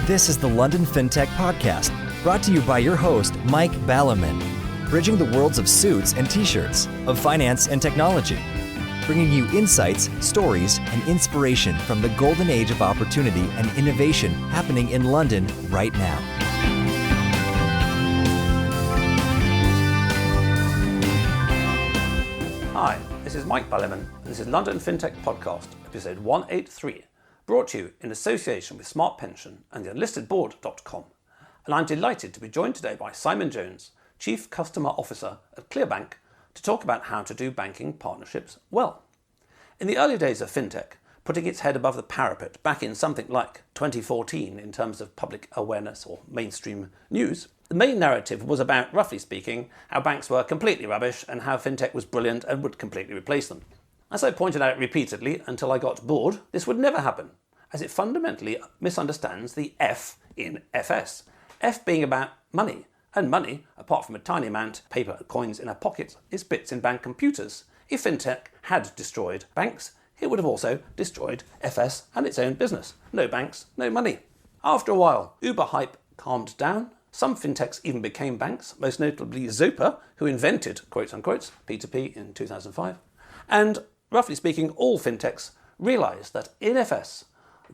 This is the London Fintech Podcast, brought to you by your host, Mike Ballerman, bridging the worlds of suits and t-shirts, of finance and technology, bringing you insights, stories, and inspiration from the golden age of opportunity and innovation happening in London right now. Hi, this is Mike Ballerman, and this is London Fintech Podcast, episode 183, brought to you in association with Smart Pension and the unlistedboard.com. And I'm delighted to be joined today by Simon Jones, Chief Customer Officer at ClearBank, to talk about how to do banking partnerships well. In the early days of fintech, putting its head above the parapet back in something like 2014 in terms of public awareness or mainstream news, the main narrative was about, roughly speaking, how banks were completely rubbish and how fintech was brilliant and would completely replace them. As I pointed out repeatedly until I got bored, this would never happen, as it fundamentally misunderstands the F in FS. F being about money, and money, apart from a tiny amount of paper coins in our pockets, is bits in bank computers. If fintech had destroyed banks, it would have also destroyed FS and its own business. No banks, no money. After a while, Uber hype calmed down. Some fintechs even became banks, most notably Zopa, who invented, quotes unquote, P2P in 2005. And roughly speaking, all fintechs realised that in FS,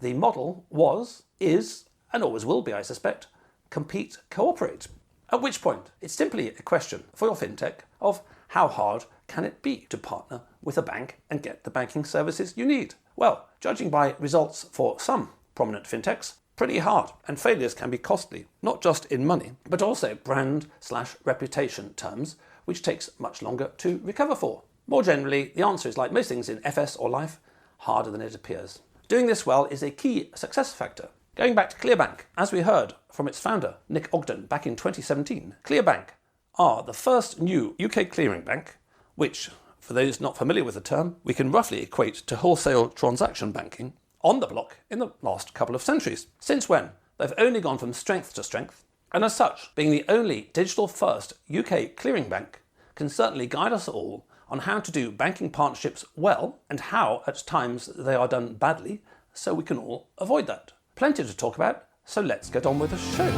the model was, is, and always will be, I suspect, compete, cooperate. At which point, it's simply a question for your fintech of how hard can it be to partner with a bank and get the banking services you need? Well, judging by results for some prominent fintechs, pretty hard, and failures can be costly, not just in money, but also brand/reputation terms, which takes much longer to recover for. More generally, the answer is, like most things in FS or life, harder than it appears. Doing this well is a key success factor. Going back to ClearBank, as we heard from its founder, Nick Ogden, back in 2017, ClearBank are the first new UK clearing bank, which, for those not familiar with the term, we can roughly equate to wholesale transaction banking, on the block in the last couple of centuries. Since when, they've only gone from strength to strength, and as such, being the only digital-first UK clearing bank can certainly guide us all on how to do banking partnerships well and how, at times, they are done badly, so we can all avoid that. Plenty to talk about, so let's get on with the show.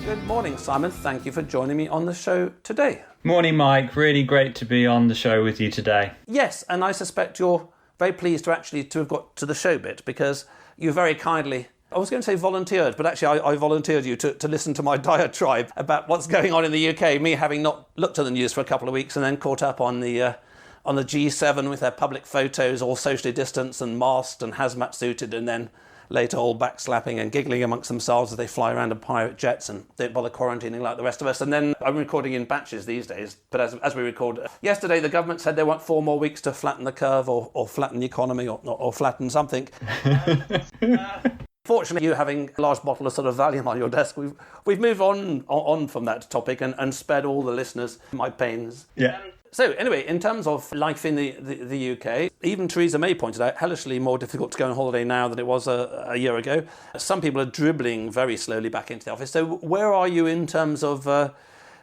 Good morning, Simon. Thank you for joining me on the show today. Morning, Mike. Really great to be on the show with you today. Yes, and I suspect you're very pleased to have got to the show bit, because you very kindly, I was going to say volunteered, but actually I volunteered you to listen to my diatribe about what's going on in the UK, me having not looked at the news for a couple of weeks and then caught up on the G7 with their public photos, all socially distanced and masked and hazmat suited, and then later all backslapping and giggling amongst themselves as they fly around in pirate jets and don't bother quarantining like the rest of us. And then I'm recording in batches these days, but as we record, yesterday the government said they want 4 more weeks to flatten the curve or flatten the economy or flatten something. Fortunately, you having a large bottle of sort of Valium on your desk, we've moved on from that topic and spared all the listeners my pains. Yeah. So anyway, in terms of life in the UK, even Theresa May pointed out, hellishly more difficult to go on holiday now than it was a year ago. Some people are dribbling very slowly back into the office. So where are you in terms of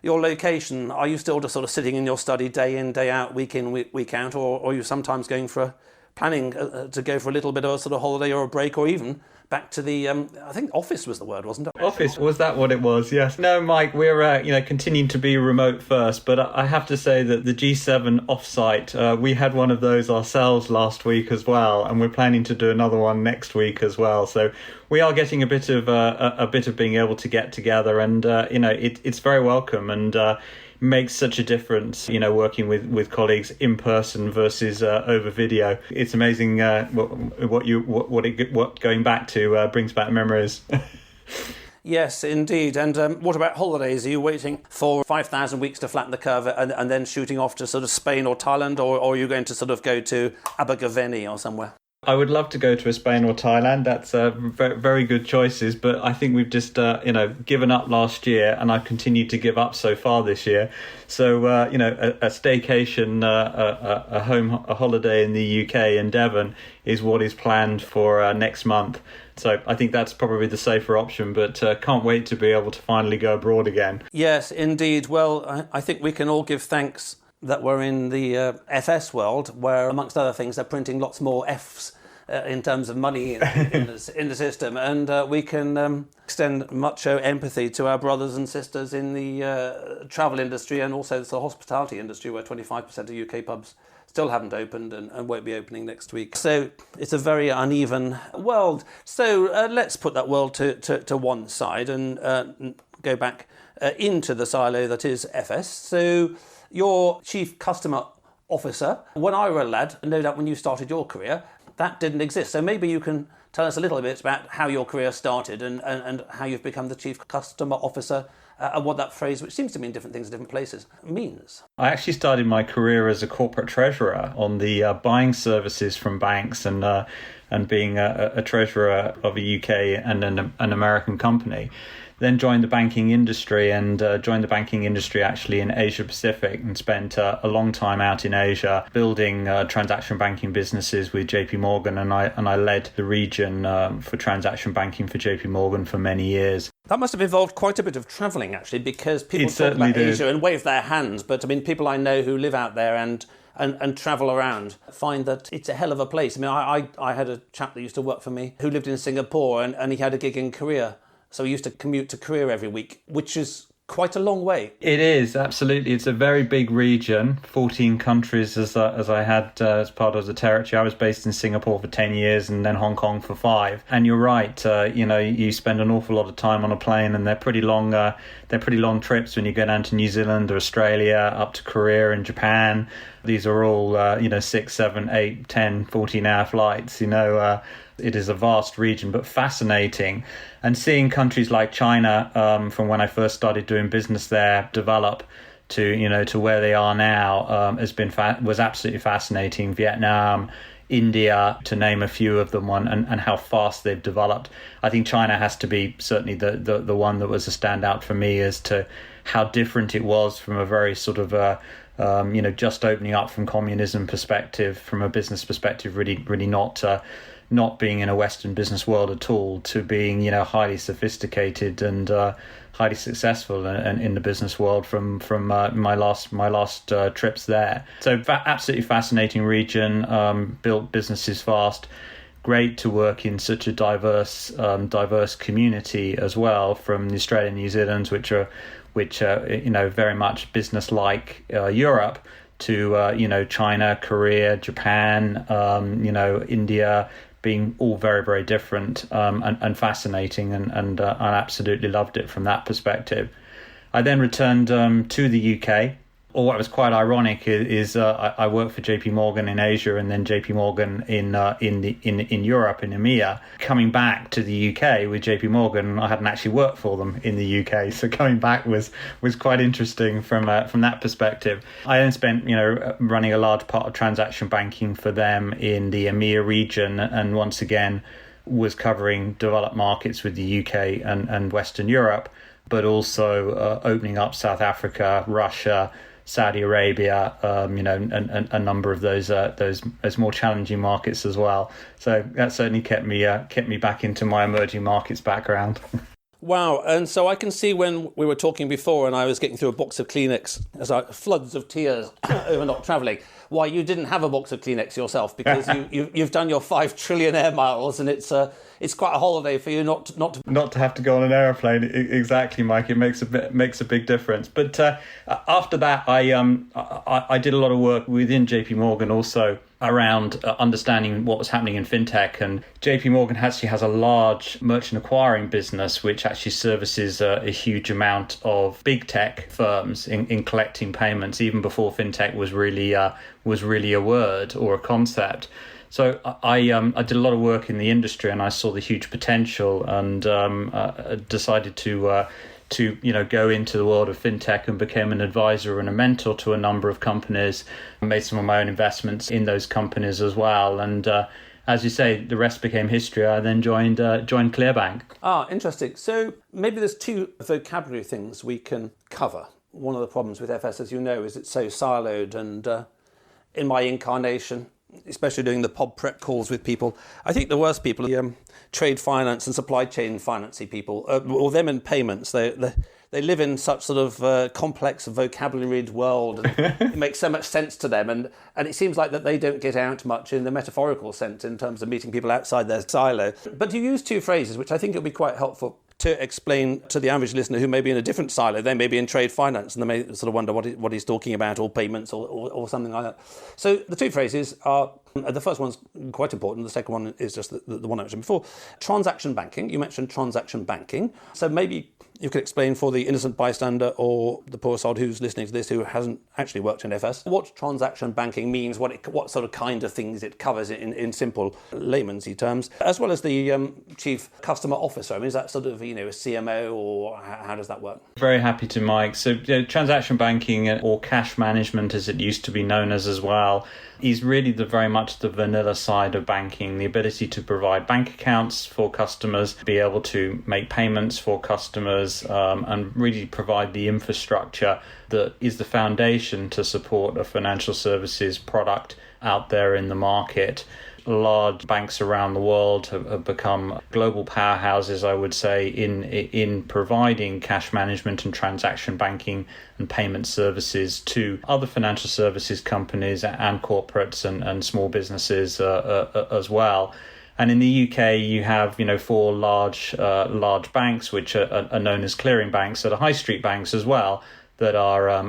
your location? Are you still just sort of sitting in your study day in, day out, week in, week out, or are you sometimes going for planning to go for a little bit of a sort of holiday or a break, or even back to the, I think office was the word, wasn't it? Office, was that what it was? Yes. No, Mike, we're continuing to be remote first, but I have to say that the G7 offsite, we had one of those ourselves last week as well, and we're planning to do another one next week as well. So we are getting a bit of being able to get together, and it's very welcome, and makes such a difference, working with colleagues in person versus over video. It's amazing what going back to brings back memories. Yes, indeed. And what about holidays? Are you waiting for 5,000 weeks to flatten the curve and then shooting off to sort of Spain or Thailand, or are you going to sort of go to Abergavenny or somewhere? I would love to go to Spain or Thailand. That's very good choices, but I think we've just given up last year, and I've continued to give up so far this year. So a staycation, a holiday in the UK in Devon is what is planned for next month. So I think that's probably the safer option, but can't wait to be able to finally go abroad again. Yes, indeed. Well, I think we can all give thanks that we're in the FS world, where, amongst other things, they're printing lots more Fs in terms of money in the system, and we can extend much empathy to our brothers and sisters in the travel industry and also the hospitality industry, where 25% of UK pubs still haven't opened and won't be opening next week. So it's a very uneven world. So let's put that world to one side and go back into the silo that is FS. So your Chief Customer Officer, when I were a lad, no doubt when you started your career, that didn't exist. So maybe you can tell us a little bit about how your career started and how you've become the Chief Customer Officer and what that phrase, which seems to mean different things in different places, means. I actually started my career as a corporate treasurer on the buying services from banks and being a treasurer of a UK and an American company. Then joined the banking industry actually in Asia Pacific and spent a long time out in Asia building transaction banking businesses with JP Morgan, and I led the region for transaction banking for JP Morgan for many years. That must have involved quite a bit of travelling, actually, because people talk about Asia and wave their hands, but I mean, people I know who live out there and travel around find that it's a hell of a place. I mean, I had a chap that used to work for me who lived in Singapore and he had a gig in Korea. So he used to commute to Korea every week, which is quite a long way. It is, absolutely. It's a very big region, 14 countries as I had as part of the territory. I was based in Singapore for 10 years and then Hong Kong for 5. And you're right, you spend an awful lot of time on a plane, and they're pretty long trips when you go down to New Zealand or Australia, up to Korea and Japan. These are all, 6, 7, 8, 10, 14-hour flights, It is a vast region, but fascinating. And seeing countries like China, from when I first started doing business there, develop to where they are now, was absolutely fascinating. Vietnam, India, to name a few of them, and how fast they've developed. I think China has to be certainly the one that was a standout for me as to how different it was from a very sort of just opening up from communism perspective, from a business perspective, really not being in a Western business world at all, to being highly sophisticated and highly successful in the business world from my last trips there. So absolutely fascinating region. Built businesses fast. Great to work in such a diverse community as well, from the Australia and New Zealand, which are very much business like Europe, to China, Korea, Japan, India, being all very, very different and fascinating, and I absolutely loved it from that perspective. I then returned to the UK. Or what was quite ironic is I worked for JP Morgan in Asia and then JP Morgan in Europe, in EMEA. Coming back to the UK with JP Morgan, I hadn't actually worked for them in the UK, so coming back was quite interesting from that perspective. I then spent running a large part of transaction banking for them in the EMEA region, and once again was covering developed markets with the UK and Western Europe, but also opening up South Africa, Russia, Saudi Arabia, and a number of those more challenging markets as well. So that certainly kept me back into my emerging markets background. Wow. And so I can see when we were talking before and I was getting through a box of Kleenex as floods of tears over not travelling, why you didn't have a box of Kleenex yourself, because you've done your 5 trillion air miles, and it's quite a holiday for you not to have to go on an aeroplane. Exactly, Mike. It makes a big difference. But after that, I did a lot of work within JP Morgan also around understanding what was happening in fintech. And JP Morgan actually has a large merchant acquiring business which actually services a huge amount of big tech firms in collecting payments, even before fintech was really a word or a concept. So I did a lot of work in the industry, and I saw the huge potential, and decided to go into the world of fintech, and became an advisor and a mentor to a number of companies. I made some of my own investments in those companies as well. And as you say, the rest became history. I then joined ClearBank. Interesting. So maybe there's 2 vocabulary things we can cover. One of the problems with FS, as you know, is it's so siloed, and in my incarnation, especially doing the pod prep calls with people, I think the worst people are trade finance and supply chain financing people, or them in payments. They're they live in such sort of complex vocabularied world, and it makes so much sense to them, and it seems like that they don't get out much in the metaphorical sense in terms of meeting people outside their silo. But you use two phrases which I think it would be quite helpful to explain to the average listener who may be in a different silo. They may be in trade finance and they may sort of wonder what he's talking about, or payments or something like that. So the two phrases are, the first one's quite important, the second one is just the one I mentioned before. Transaction banking, you mentioned transaction banking. So maybe you could explain for the innocent bystander or the poor sod who's listening to this who hasn't actually worked in FS, what transaction banking means, what sort of kind of things it covers in simple layman's terms, as well as the chief customer officer. I mean, is that sort of, a CMO, or how does that work? Very happy to, Mike. So transaction banking, or cash management as it used to be known as well, is really very much the vanilla side of banking, the ability to provide bank accounts for customers, be able to make payments for customers, and really provide the infrastructure that is the foundation to support a financial services product out there in the market. Large banks around the world have become global powerhouses, I would say, in providing cash management and transaction banking and payment services to other financial services companies and corporates and small businesses as well. And in the UK, you have 4 large banks, which are known as clearing banks, that are high street banks as well, that are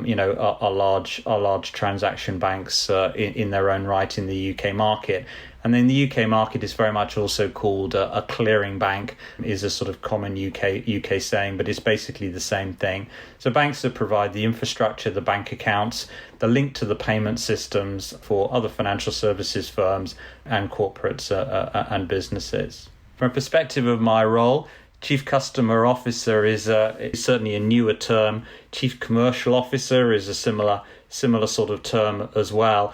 large transaction banks in their own right in the UK market. And then the UK market is very much also called a clearing bank, is a sort of common UK saying, but it's basically the same thing. So banks that provide the infrastructure, the bank accounts, the link to the payment systems for other financial services firms and corporates and businesses. From a perspective of my role, Chief Customer Officer is certainly a newer term. Chief Commercial Officer is a similar sort of term as well.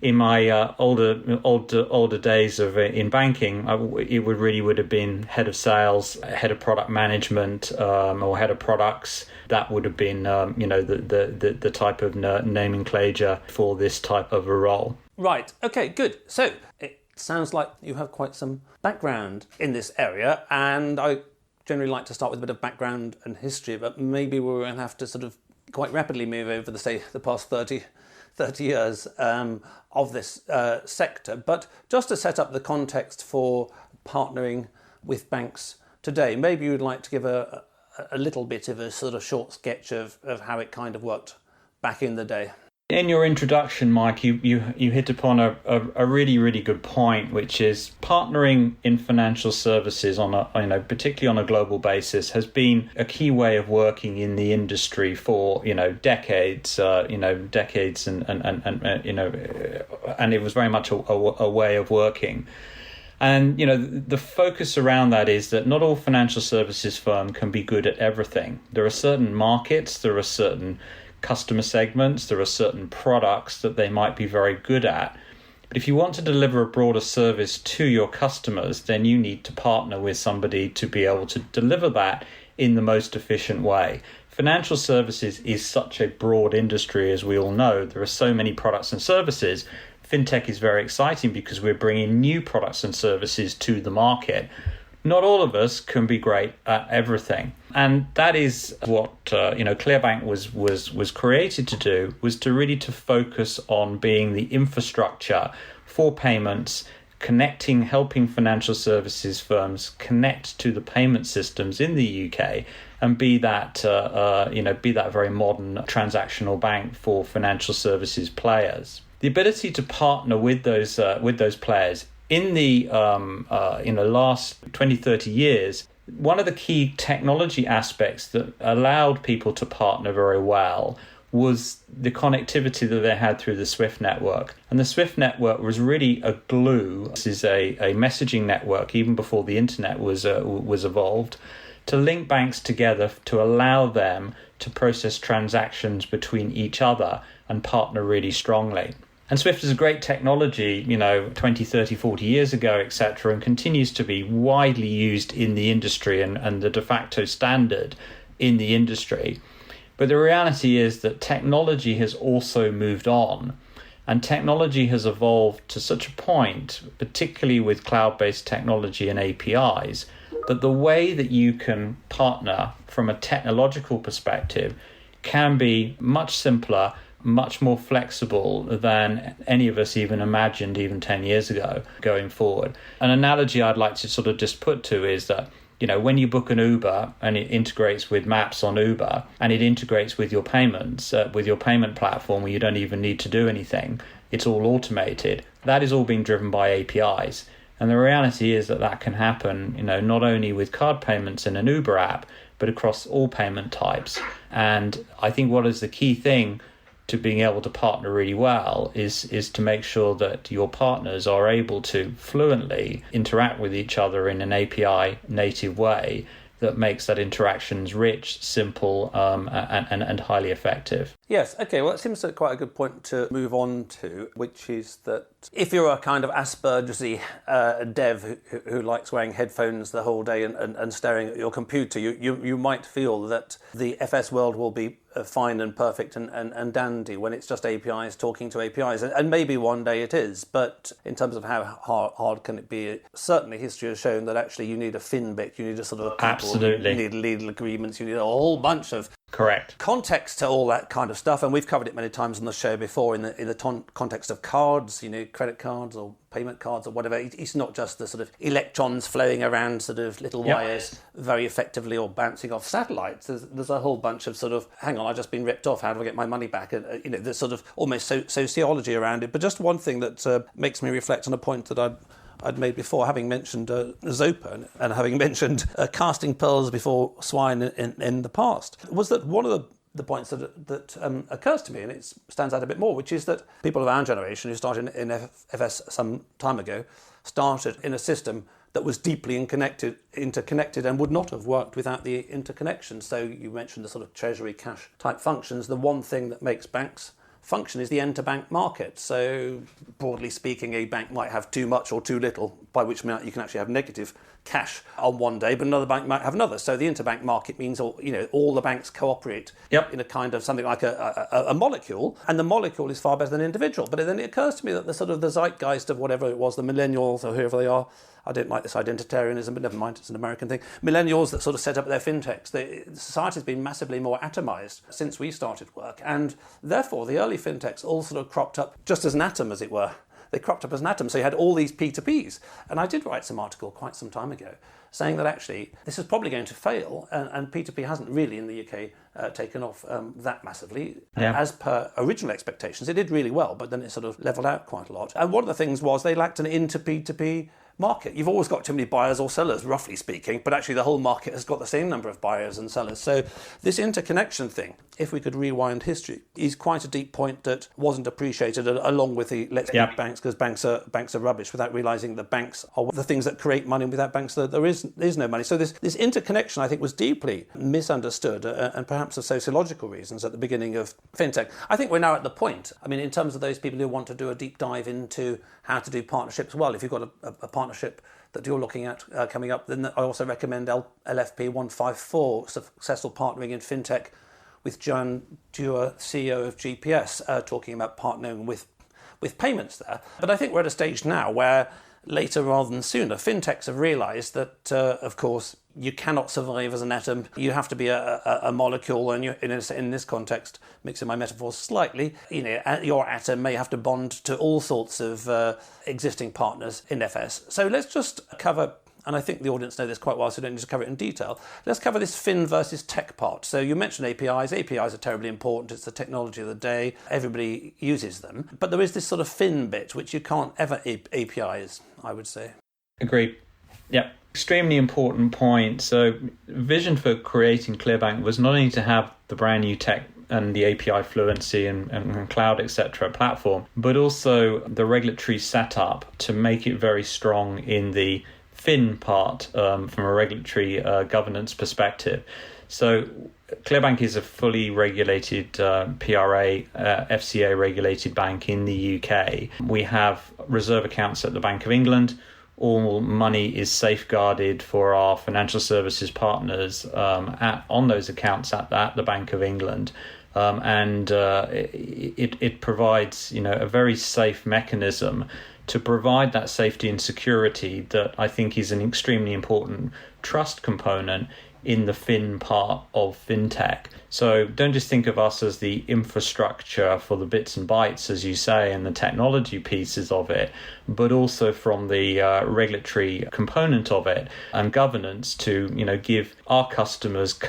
In my older days in banking, it would have been head of sales, head of product management, or head of products. That would have been the type of nomenclature for this type of a role. Right. Okay. Good. So it sounds like you have quite some background in this area, and I generally like to start with a bit of background and history, but maybe we're going to have to sort of quite rapidly move over the past 30 years of this sector. But just to set up the context for partnering with banks today, maybe you would like to give a little bit of a sort of short sketch of how it kind of worked back in the day. In your introduction, Mike, you hit upon a really, really good point, which is partnering in financial services particularly on a global basis, has been a key way of working in the industry for decades, and it was very much a way of working. And the focus around that is that not all financial services firm can be good at everything. There are certain markets, there are certain customer segments, there are certain products that they might be very good at. But if you want to deliver a broader service to your customers, then you need to partner with somebody to be able to deliver that in the most efficient way. Financial services is such a broad industry, as we all know. There are so many products and services. Fintech is very exciting because we're bringing new products and services to the market. Not all of us can be great at everything. And that is what ClearBank was created to do, was to focus on being the infrastructure for payments, helping financial services firms connect to the payment systems in the UK, and be that very modern transactional bank for financial services players. The ability to partner with those players in the last 20-30 years, one of the key technology aspects that allowed people to partner very well was the connectivity that they had through the SWIFT network. And the SWIFT network was really a glue. This is a messaging network, even before the internet was evolved, to link banks together to allow them to process transactions between each other and partner really strongly. And SWIFT is a great technology, 20, 30, 40 years ago, etc., and continues to be widely used in the industry and the de facto standard in the industry. But the reality is that technology has also moved on, and technology has evolved to such a point, particularly with cloud-based technology and APIs, that the way that you can partner from a technological perspective can be much simpler, much more flexible than any of us even imagined even 10 years ago going forward. An analogy I'd like to sort of just put to is that, when you book an Uber and it integrates with maps on Uber and it integrates with your payments, with your payment platform where you don't even need to do anything, it's all automated. That is all being driven by APIs. And the reality is that can happen, not only with card payments in an Uber app, but across all payment types. And I think what is the key thing to being able to partner really well is to make sure that your partners are able to fluently interact with each other in an API native way that makes that interactions rich, simple, and highly effective. Yes, okay, well, that seems like quite a good point to move on to, which is that if you're a kind of Asperger's dev who likes wearing headphones the whole day and staring at your computer, you might feel that the FS world will be fine and perfect and dandy when it's just APIs talking to APIs. And maybe one day it is, but in terms of how hard can it be, certainly history has shown that actually you need a fin bit, you need a sort of people, absolutely, you need legal agreements, you need a whole bunch of correct context to all that kind of stuff, and we've covered it many times on the show before in the context of cards, credit cards or payment cards or whatever. It's not just the sort of electrons flowing around sort of little wires very effectively or bouncing off satellites. There's a whole bunch of sort of, hang on, I've just been ripped off, how do I get my money back? There's sort of almost sociology around it. But just one thing that makes me reflect on a point that I'd made before, having mentioned Zopa and having mentioned casting pearls before swine in the past, was that one of the points that occurs to me, and it stands out a bit more, which is that people of our generation who started in FS some time ago started in a system that was deeply interconnected and would not have worked without the interconnection. So you mentioned the sort of treasury cash type functions. The one thing that makes banks function is the interbank market. So broadly speaking, a bank might have too much or too little, by which you can actually have negative cash on one day, but another bank might have another. So the interbank market means all the banks cooperate in a kind of something like a molecule, and the molecule is far better than individual. But then it occurs to me that the sort of the zeitgeist of whatever it was, the millennials or whoever they are, I don't like this identitarianism, but never mind, it's an American thing. Millennials that sort of set up their fintechs. Society has been massively more atomized since we started work, and therefore the early fintechs all sort of cropped up just as an atom, as it were. They cropped up as an atom, so you had all these P2Ps. And I did write some article quite some time ago saying that actually this is probably going to fail, and P2P hasn't really in the UK taken off that massively. As per original expectations, it did really well, but then it sort of leveled out quite a lot. And one of the things was they lacked an inter-P2P market. You've always got too many buyers or sellers, roughly speaking, but actually the whole market has got the same number of buyers and sellers. So this interconnection thing, if we could rewind history, is quite a deep point that wasn't appreciated, along with the let's keep banks, because banks are rubbish, without realising that banks are the things that create money, and without banks there is no money. So this interconnection, I think, was deeply misunderstood, and perhaps for sociological reasons, at the beginning of fintech. I think we're now at the point, in terms of those people who want to do a deep dive into how to do partnerships well, if you've got a partnership that you're looking at coming up, then I also recommend LFP183, Successful Partnering in Fintech, with John Dewar, CEO of GPS, talking about partnering with payments there. But I think we're at a stage now where later rather than sooner, fintechs have realised that, of course, you cannot survive as an atom. You have to be a molecule, and in this context, mixing my metaphors slightly, your atom may have to bond to all sorts of existing partners in FS. So let's just cover, and I think the audience know this quite well, so we don't need to cover it in detail. Let's cover this fin versus tech part. So you mentioned APIs. APIs are terribly important. It's the technology of the day. Everybody uses them. But there is this sort of fin bit, which you can't ever APIs, I would say. Agreed. Yep. Extremely important point. So vision for creating ClearBank was not only to have the brand new tech and the API fluency and cloud, etc. platform, but also the regulatory setup to make it very strong in the fin part from a regulatory governance perspective. So ClearBank is a fully regulated PRA, FCA regulated bank in the UK. We have reserve accounts at the Bank of England. All money is safeguarded for our financial services partners on those accounts at the Bank of England. And it provides a very safe mechanism to provide that safety and security that I think is an extremely important trust component in the fin part of fintech. So don't just think of us as the infrastructure for the bits and bytes, as you say, and the technology pieces of it, but also from the regulatory component of it and governance to, give our customers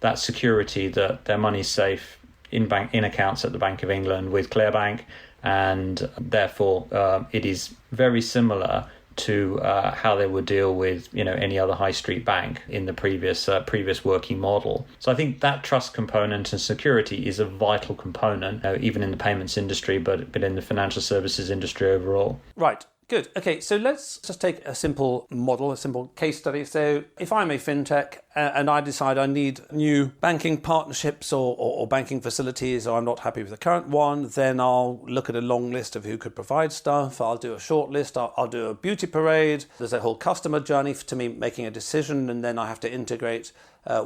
that security that their money's safe in accounts at the Bank of England with ClearBank, and therefore it is very similar to how they would deal with any other high street bank in the previous working model. So I think that trust component and security is a vital component, even in the payments industry, but in the financial services industry overall. Right. Good. Okay, so let's just take a simple model, a simple case study. So if I'm a fintech and I decide I need new banking partnerships or banking facilities, or I'm not happy with the current one, then I'll look at a long list of who could provide stuff. I'll do a short list. I'll do a beauty parade. There's a whole customer journey to me making a decision, and then I have to integrate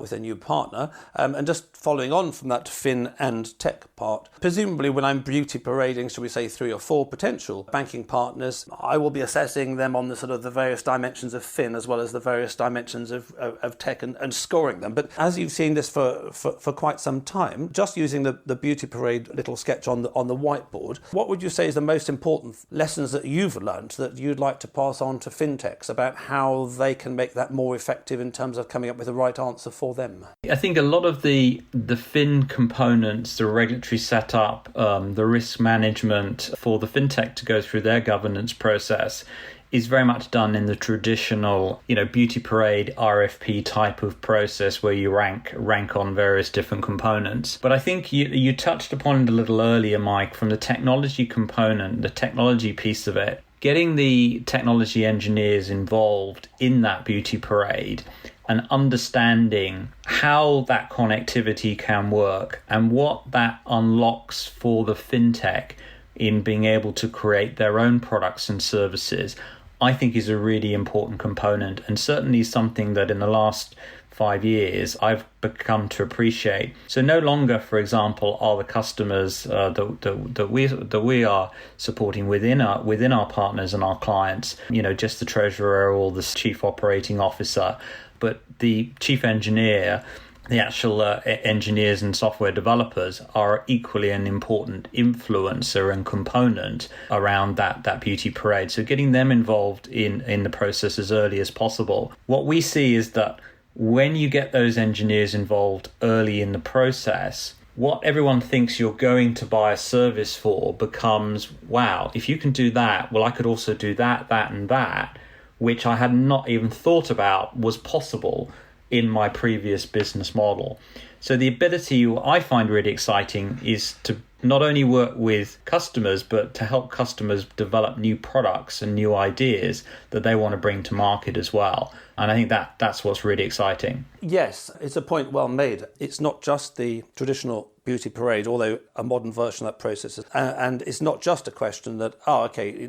with a new partner. And just following on from that fin and tech part, presumably when I'm beauty parading, shall we say, 3 or 4 potential banking partners, I will be assessing them on the sort of the various dimensions of fin as well as the various dimensions of tech and scoring them. But as you've seen this for quite some time, just using the beauty parade little sketch on the whiteboard, what would you say is the most important lessons that you've learned that you'd like to pass on to fintechs about how they can make that more effective in terms of coming up with the right answer for them? I think a lot of the fin components, the regulatory setup, the risk management for the fintech to go through their governance process is very much done in the traditional, beauty parade RFP type of process where you rank on various different components. But I think you touched upon it a little earlier, Mike, from the technology component, the technology piece of it, getting the technology engineers involved in that beauty parade and understanding how that connectivity can work and what that unlocks for the fintech in being able to create their own products and services, I think is a really important component, and certainly something that in the last 5 years I've become to appreciate. So no longer, for example, are the customers that we are supporting within our partners and our clients, just the treasurer or the chief operating officer, but the chief engineer, the actual engineers and software developers are equally an important influencer and component around that beauty parade. So getting them involved in the process as early as possible. What we see is that when you get those engineers involved early in the process, what everyone thinks you're going to buy a service for becomes, wow, if you can do that, well, I could also do that, and that, which I had not even thought about was possible in my previous business model. So the ability I find really exciting is to not only work with customers, but to help customers develop new products and new ideas that they want to bring to market as well. And I think that's what's really exciting. Yes, it's a point well made. It's not just the traditional beauty parade, although a modern version of that process. And it's not just a question that,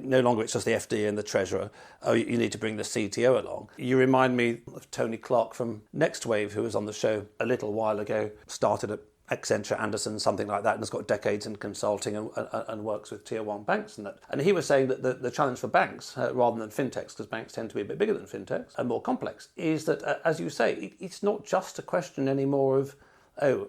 no longer it's just the FD and the treasurer. Oh, you need to bring the CTO along. You remind me of Tony Clark from Next Wave, who was on the show a little while ago, started at Accenture, Anderson, something like that, and has got decades in consulting and works with tier 1 banks and that. And he was saying that the challenge for banks, rather than fintechs, because banks tend to be a bit bigger than fintechs and more complex, is that, as you say, it's not just a question anymore of,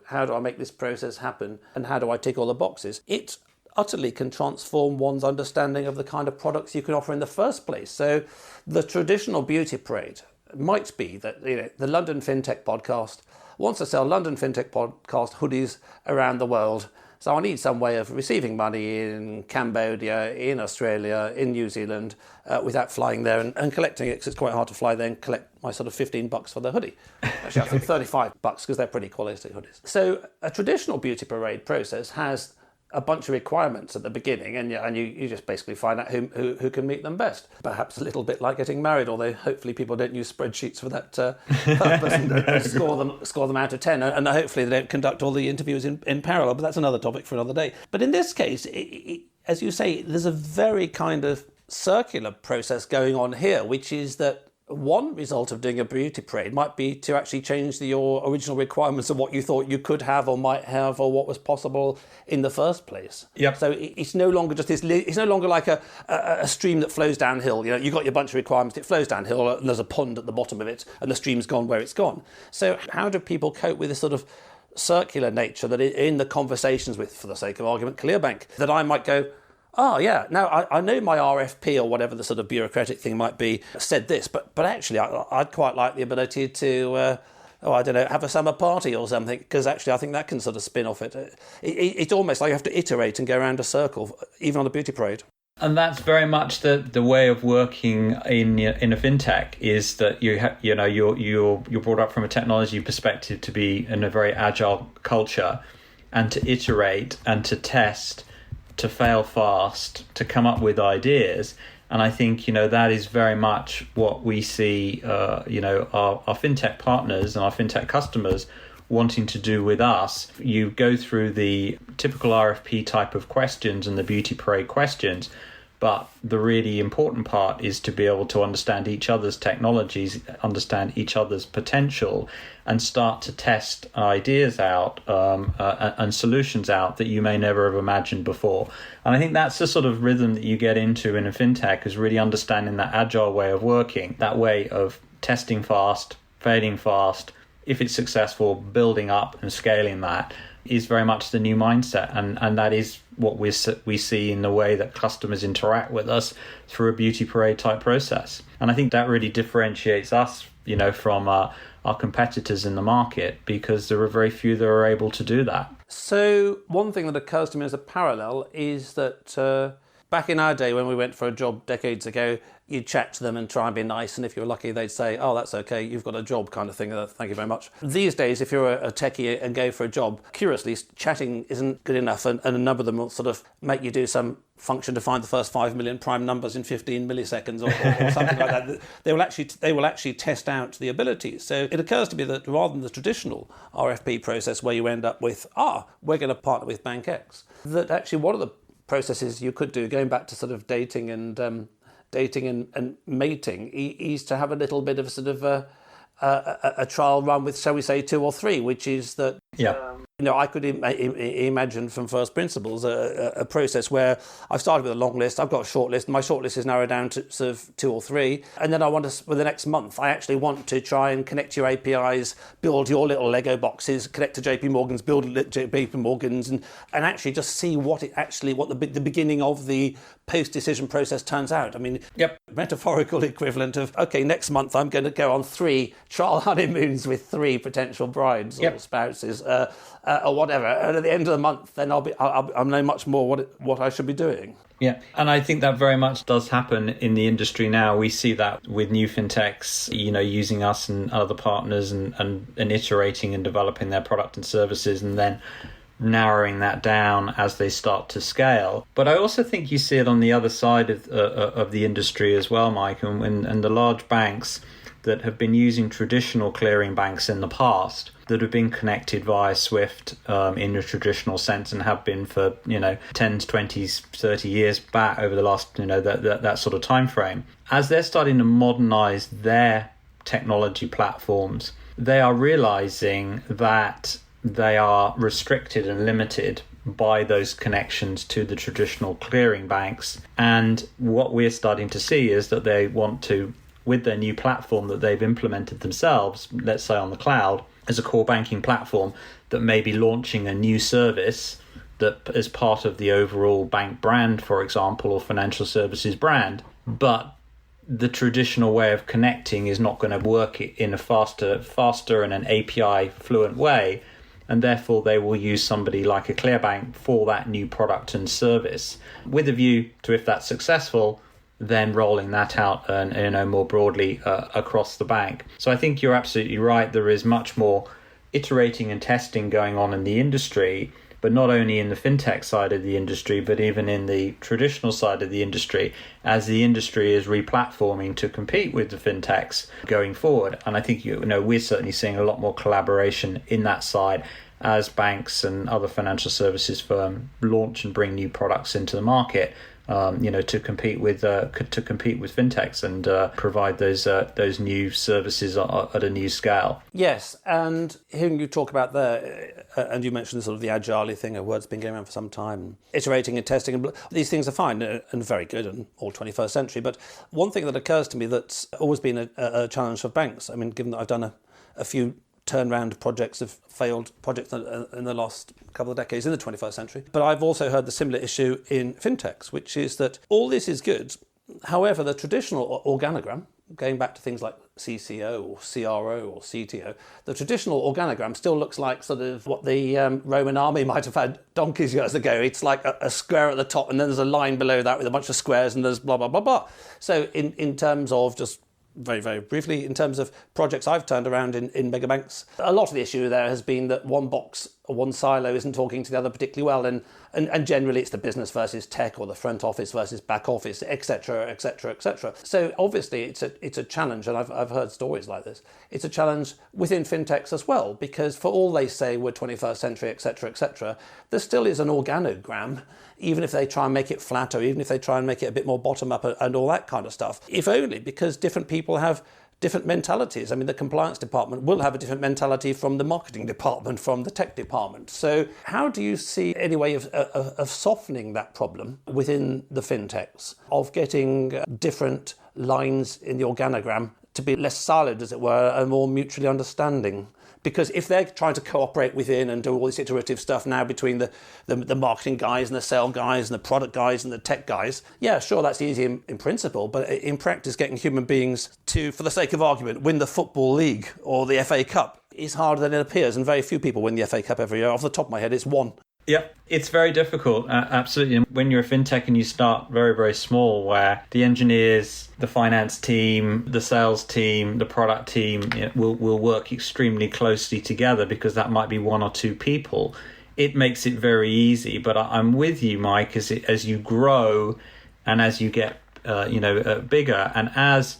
how do I make this process happen and how do I tick all the boxes? It utterly can transform one's understanding of the kind of products you can offer in the first place. So the traditional beauty parade might be that the London Fintech podcast wants to sell London Fintech podcast hoodies around the world. So I need some way of receiving money in Cambodia, in Australia, in New Zealand, without flying there and collecting it, because it's quite hard to fly there and collect my sort of $15 for the hoodie. Actually, I think $35 because they're pretty quality hoodies. So a traditional beauty parade process has a bunch of requirements at the beginning, and you just basically find out who can meet them best. Perhaps a little bit like getting married, although hopefully people don't use spreadsheets for that purpose and score them out of 10, and hopefully they don't conduct all the interviews in parallel, but that's another topic for another day. But in this case, as you say, there's a very kind of circular process going on here, which is that one result of doing a beauty parade might be to actually change your original requirements of what you thought you could have or might have or what was possible in the first place. Yep. So it's no longer just this. It's no longer like a stream that flows downhill. You know, you've got your bunch of requirements. It flows downhill, and there's a pond at the bottom of it, and the stream's gone where it's gone. So how do people cope with this sort of circular nature that in the conversations with, for the sake of argument, ClearBank, that I might go, oh, yeah, now I know my RFP or whatever the sort of bureaucratic thing might be said this, but actually I'd quite like the ability to, I don't know, have a summer party or something, because actually I think that can sort of spin off it. It's almost like you have to iterate and go around a circle, even on a beauty parade. And that's very much the way of working in a fintech, is that you're brought up from a technology perspective to be in a very agile culture, and to iterate and to test, to fail fast, to come up with ideas. And I think, that is very much what we see, our fintech partners and our fintech customers wanting to do with us. You go through the typical RFP type of questions and the beauty parade questions, but the really important part is to be able to understand each other's technologies, understand each other's potential, and start to test ideas out and solutions out that you may never have imagined before. And I think that's the sort of rhythm that you get into in a fintech, is really understanding that agile way of working, that way of testing fast, failing fast. If it's successful, building up and scaling that is very much the new mindset, and that is what we see in the way that customers interact with us through a beauty parade type process. And I think that really differentiates us, from our competitors in the market, because there are very few that are able to do that. So one thing that occurs to me as a parallel is that back in our day when we went for a job decades ago, you'd chat to them and try and be nice, and if you were lucky they'd say, oh, that's okay, you've got a job, kind of thing, thank you very much. These days, if you're a techie and go for a job, curiously, chatting isn't good enough, and a number of them will sort of make you do some function to find the first 5 million prime numbers in 15 milliseconds or something like that. They will actually test out the abilities. So it occurs to me that rather than the traditional RFP process where you end up with, we're going to partner with Bank X, that actually one of the processes you could do, going back to sort of dating and mating, is to have a little bit of sort of a trial run with, shall we say, 2 or 3, which is that I could imagine from first principles a process where I've started with a long list, I've got a short list, my short list is narrowed down to sort of 2 or 3, and then I want to, for the next month, I actually want to try and connect your APIs, build your little Lego boxes, connect to JP Morgan's, build JP Morgan's, and actually just see what the beginning of the post-decision process turns out. I mean, metaphorical equivalent of, okay, next month I'm going to go on 3 trial honeymoons with 3 potential brides or spouses, or whatever, and at the end of the month, then I'll know much more what I should be doing. Yeah, and I think that very much does happen in the industry now. We see that with new fintechs, using us and other partners and iterating and developing their product and services, and then narrowing that down as they start to scale. But I also think you see it on the other side of the industry as well, Mike, and the large banks that have been using traditional clearing banks in the past, that have been connected via SWIFT in a traditional sense, and have been for 10s, 20s, 30 years back over the last that sort of time frame. As they're starting to modernize their technology platforms, they are realizing that they are restricted and limited by those connections to the traditional clearing banks. And what we're starting to see is that they want to, with their new platform that they've implemented themselves, let's say on the cloud, as a core banking platform, that may be launching a new service that is part of the overall bank brand, for example, or financial services brand. But the traditional way of connecting is not going to work in a faster and an API fluent way. And therefore they will use somebody like a ClearBank for that new product and service, with a view to, if that's successful, then rolling that out more broadly across the bank. So I think you're absolutely right. There is much more iterating and testing going on in the industry, but not only in the fintech side of the industry, but even in the traditional side of the industry, as the industry is replatforming to compete with the fintechs going forward. And I think we're certainly seeing a lot more collaboration in that side, as banks and other financial services firms launch and bring new products into the market, to compete with fintechs and provide those new services at a new scale. Yes, and hearing you talk about there, and you mentioned sort of the agile thing, a word's been going around for some time, iterating and testing, and these things are fine and very good and all 21st century. But one thing that occurs to me that's always been a challenge for banks, I mean, given that I've done a few turnaround projects of failed projects in the last couple of decades in the 21st century. But I've also heard the similar issue in fintechs, which is that all this is good. However, the traditional organogram, going back to things like CCO or CRO or CTO, the traditional organogram still looks like sort of what the Roman army might have had donkeys years ago. It's like a square at the top and then there's a line below that with a bunch of squares and there's blah, blah, blah, blah. So in terms of just very, very briefly, in terms of projects I've turned around in mega banks, a lot of the issue there has been that one box or one silo isn't talking to the other particularly well, and generally it's the business versus tech or the front office versus back office, etc., etc., etc. So obviously it's a challenge, and I've heard stories like this. It's a challenge within fintechs as well, because for all they say we're 21st century, etc., etc., there still is an organogram, even if they try and make it flat or even if they try and make it a bit more bottom up and all that kind of stuff, if only because different people have different mentalities. I mean, the compliance department will have a different mentality from the marketing department, from the tech department. So how do you see any way of softening that problem within the fintechs, of getting different lines in the organogram to be less siloed, as it were, and more mutually understanding? Because if they're trying to cooperate within and do all this iterative stuff now between the marketing guys and the sales guys and the product guys and the tech guys, yeah, sure, that's easy in principle, but in practice, getting human beings to, for the sake of argument, win the Football League or the FA Cup is harder than it appears, and very few people win the FA Cup every year. Off the top of my head, it's one. Yeah, it's very difficult, absolutely. When you're a fintech and you start very, very small, where the engineers, the finance team, the sales team, the product team will work extremely closely together, because that might be one or two people. It makes it very easy. But I'm with you, Mike, as you grow and as you get bigger, and as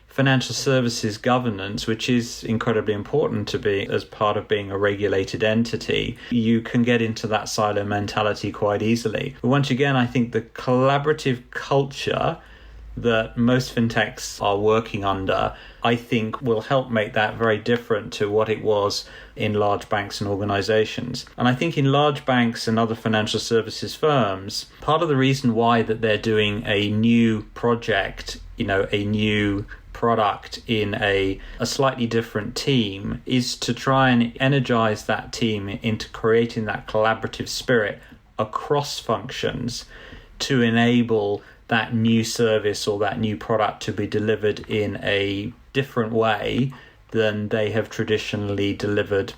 financial services governance, which is incredibly important to be as part of being a regulated entity, you can get into that silo mentality quite easily. But once again, I think the collaborative culture that most fintechs are working under, I think will help make that very different to what it was in large banks and organizations. And I think in large banks and other financial services firms, part of the reason why that they're doing a new project, a new product in a slightly different team, is to try and energize that team into creating that collaborative spirit across functions to enable that new service or that new product to be delivered in a different way than they have traditionally delivered,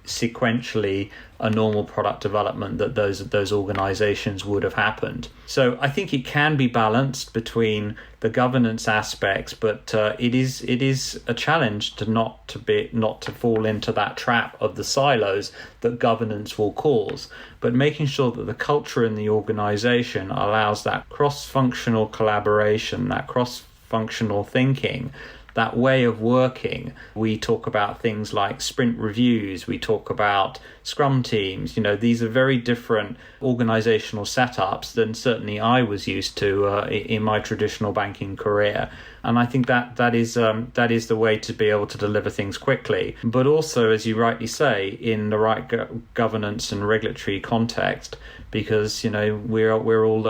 sequentially a normal product development that those organizations would have happened. So I think it can be balanced between the governance aspects, but it is a challenge to not to fall into that trap of the silos that governance will cause, but making sure that the culture in the organization allows that cross-functional collaboration, that cross-functional thinking, that way of working. We talk about things like sprint reviews, we talk about scrum teams. These are very different organizational setups than certainly I was used to in my traditional banking career. And I think that is the way to be able to deliver things quickly, but also, as you rightly say, in the right governance and regulatory context, because we're all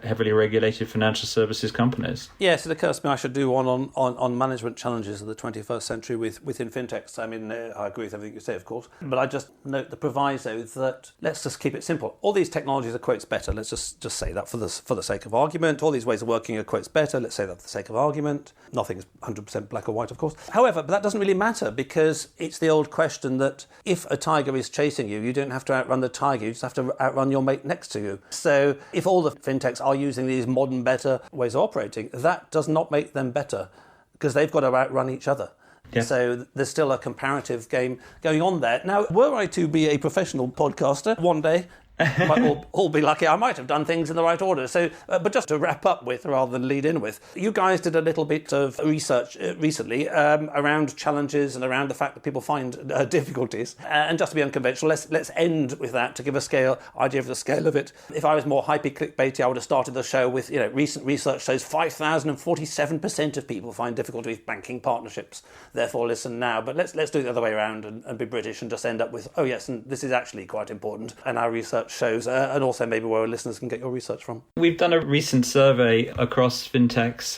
heavily regulated financial services companies. Yes, it occurs to me I should do one on management challenges of the 21st century within fintechs. I mean, I agree with everything you say, of course, but I just note the proviso that let's just keep it simple. All these technologies are quotes better. Let's just say that for the sake of argument. All these ways of working are quotes better. Let's say that for the sake of argument. Nothing is 100% black or white, of course. However, but that doesn't really matter, because it's the old question that if a tiger is chasing you, you don't have to outrun the tiger. You just have to outrun your mate next to you. So if all the fintechs are using these modern, better ways of operating, that does not make them better, because they've got to outrun each other. Yeah. So there's still a comparative game going on there. Now, were I to be a professional podcaster one day, Might all be lucky. I might have done things in the right order. So, but just to wrap up with, rather than lead in with, you guys did a little bit of research recently around challenges and around the fact that people find difficulties. And just to be unconventional, let's end with that to give a idea of the scale of it. If I was more hyper clickbaity, I would have started the show with, recent research shows 5,047% of people find difficulty with banking partnerships. Therefore, listen now. But let's do it the other way around and be British and just end up with, oh yes, and this is actually quite important. And our research shows, and also maybe where our listeners can get your research from. We've done a recent survey across fintechs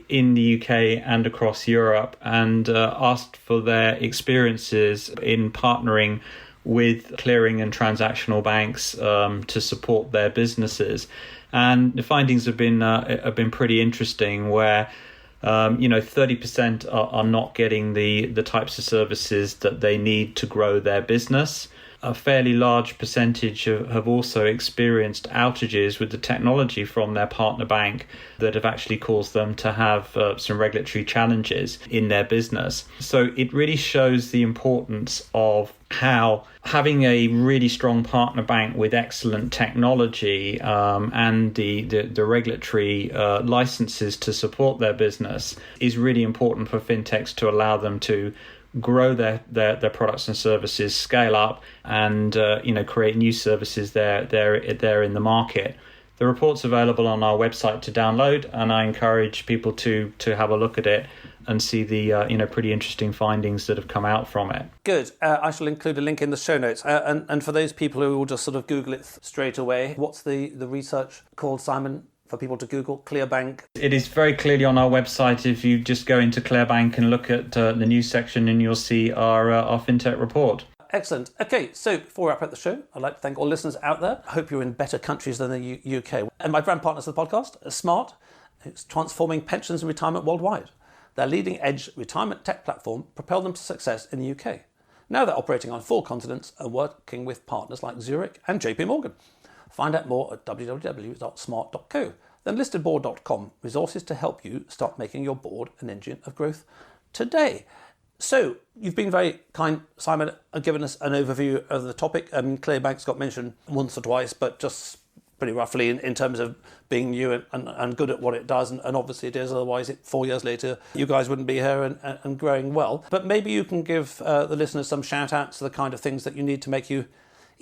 in the UK and across Europe and asked for their experiences in partnering with clearing and transactional banks to support their businesses. And the findings have been pretty interesting, where 30% are not getting the types of services that they need to grow their business. A fairly large percentage have also experienced outages with the technology from their partner bank that have actually caused them to have some regulatory challenges in their business. So it really shows the importance of how having a really strong partner bank with excellent technology and the regulatory licenses to support their business is really important for fintechs to allow them to grow their products and services, scale up, and create new services there in the market. The report's available on our website to download, and I encourage people to have a look at it and see the pretty interesting findings that have come out from it. Good. I shall include a link in the show notes. And for those people who will just sort of Google it straight away, what's the research called, Simon? For people to Google ClearBank? It is very clearly on our website. If you just go into ClearBank and look at the news section, and you'll see our FinTech report. Excellent. Okay, so before we wrap up the show, I'd like to thank all listeners out there. I hope you're in better countries than the UK. And my brand partners of the podcast are Smart. It's transforming pensions and retirement worldwide. Their leading-edge retirement tech platform propelled them to success in the UK. Now they're operating on 4 continents and working with partners like Zurich and JP Morgan. Find out more at www.smart.co. Then listedboard.com, resources to help you start making your board an engine of growth today. So you've been very kind, Simon, and given us an overview of the topic. ClearBank's got mentioned once or twice, but just pretty roughly in terms of being new and good at what it does. And obviously it is, otherwise 4 years later, you guys wouldn't be here and growing well. But maybe you can give the listeners some shout outs to the kind of things that you need to make you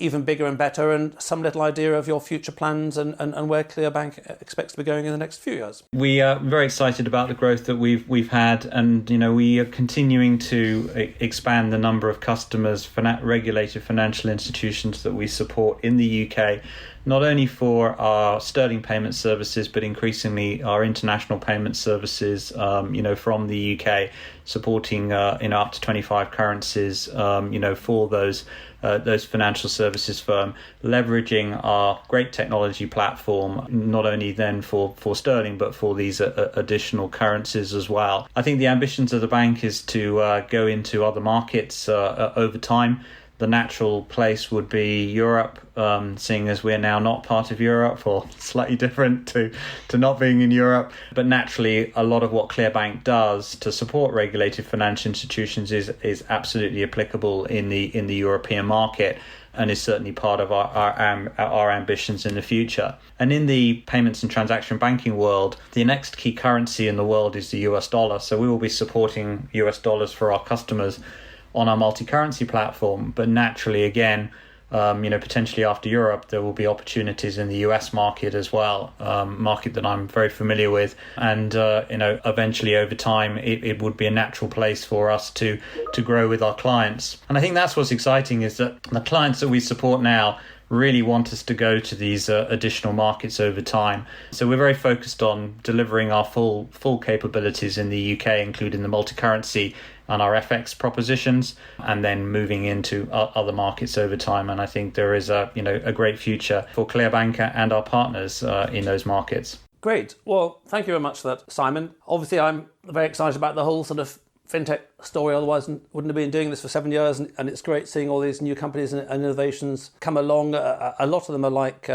even bigger and better, and some little idea of your future plans and where ClearBank expects to be going in the next few years. We are very excited about the growth that we've had, and we are continuing to expand the number of customers, regulated financial institutions that we support in the UK, not only for our sterling payment services, but increasingly our international payment services, from the UK, supporting up to 25 currencies, for those financial services firm, leveraging our great technology platform, not only then for sterling, but for these additional currencies as well. I think the ambitions of the bank is to go into other markets over time. The natural place would be Europe, seeing as we're now not part of Europe, or slightly different to not being in Europe. But naturally, a lot of what ClearBank does to support regulated financial institutions is absolutely applicable in the European market, and is certainly part of our ambitions in the future. And in the payments and transaction banking world, the next key currency in the world is the US dollar. So we will be supporting US dollars for our customers on our multi-currency platform, but naturally, again, potentially after Europe, there will be opportunities in the US market as well, market that I'm very familiar with, and eventually over time, it would be a natural place for us to grow with our clients. And I think that's what's exciting, is that the clients that we support now really want us to go to these additional markets over time. So we're very focused on delivering our full capabilities in the UK, including the multi-currency and our FX propositions, and then moving into other markets over time. And I think there is a great future for ClearBank and our partners in those markets. Great. Well, thank you very much for that, Simon. Obviously, I'm very excited about the whole sort of fintech story, otherwise wouldn't have been doing this for 7 years, and it's great seeing all these new companies and innovations come along. A lot of them are like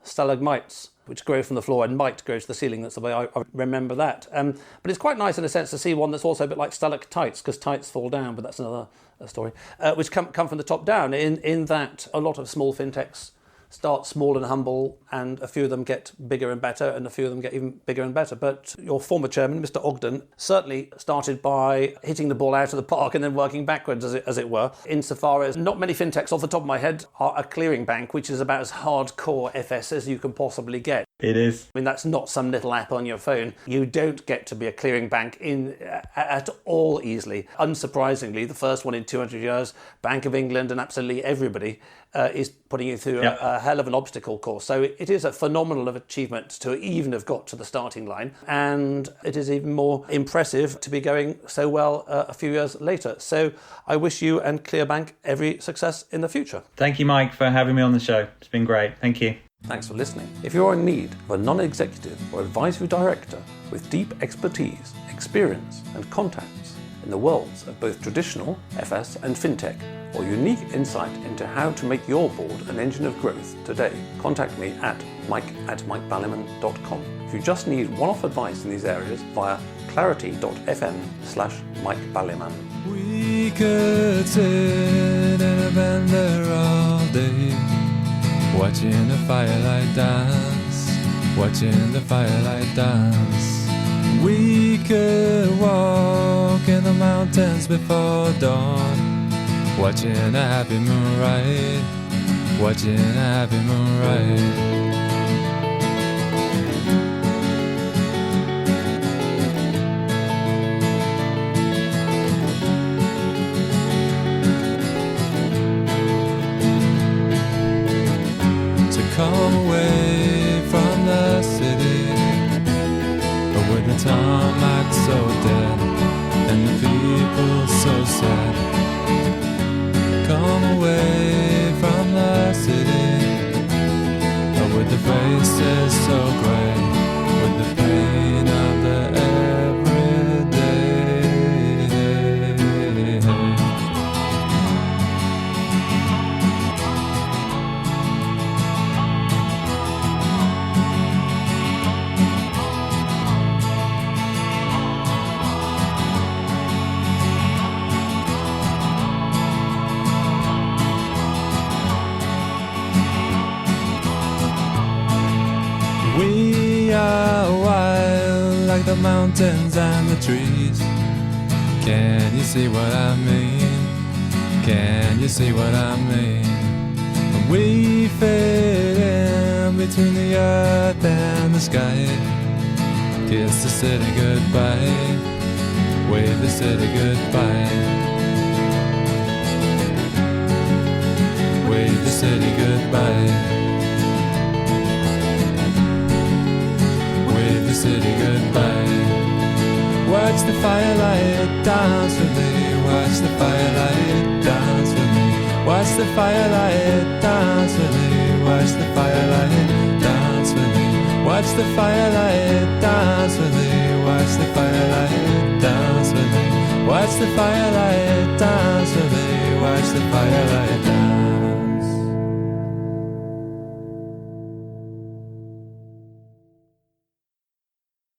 stalagmites, which grow from the floor and might grow to the ceiling. That's the way I remember that. But it's quite nice in a sense to see one that's also a bit like stalactites, because tights fall down, but that's another story, which come from the top down, in that a lot of small fintechs start small and humble, and a few of them get bigger and better, and a few of them get even bigger and better. But your former chairman, Mr. Ogden, certainly started by hitting the ball out of the park and then working backwards, as it were, insofar as not many fintechs off the top of my head are a clearing bank, which is about as hardcore FS as you can possibly get. It is. I mean, that's not some little app on your phone. You don't get to be a clearing bank at all easily. Unsurprisingly, the first one in 200 years, Bank of England and absolutely everybody is putting you through a hell of an obstacle course. So it is a phenomenal achievement to even have got to the starting line. And it is even more impressive to be going so well a few years later. So I wish you and ClearBank every success in the future. Thank you, Mike, for having me on the show. It's been great. Thank you. Thanks for listening. If you're in need of a non-executive or advisory director with deep expertise, experience and contacts in the worlds of both traditional FS and fintech, or unique insight into how to make your board an engine of growth today, contact me at mike@mikeballiman.com. If you just need one-off advice in these areas, via clarity.fm/mikeballiman. We could sit in a bend there all day, watching the firelight dance, watching the firelight dance. We could walk in the mountains before dawn, watching a happy moon ride, watching a happy moon ride. Come away from the city, with the tarmac so dead and the people so sad. Come away from the city, with the faces so grey, with the pain of the everyday. We are wild like the mountains and the trees. Can you see what I mean? Can you see what I mean? We fit in between the earth and the sky. Kiss the city goodbye, wave the city goodbye, wave the city goodbye. City goodbye. Watch the firelight dance with me. Watch the firelight dance with me. Watch the firelight dance with me. Watch the firelight dance with me. Watch the firelight dance with me. Watch the firelight dance with me. Watch the firelight dance with me. Watch the firelight.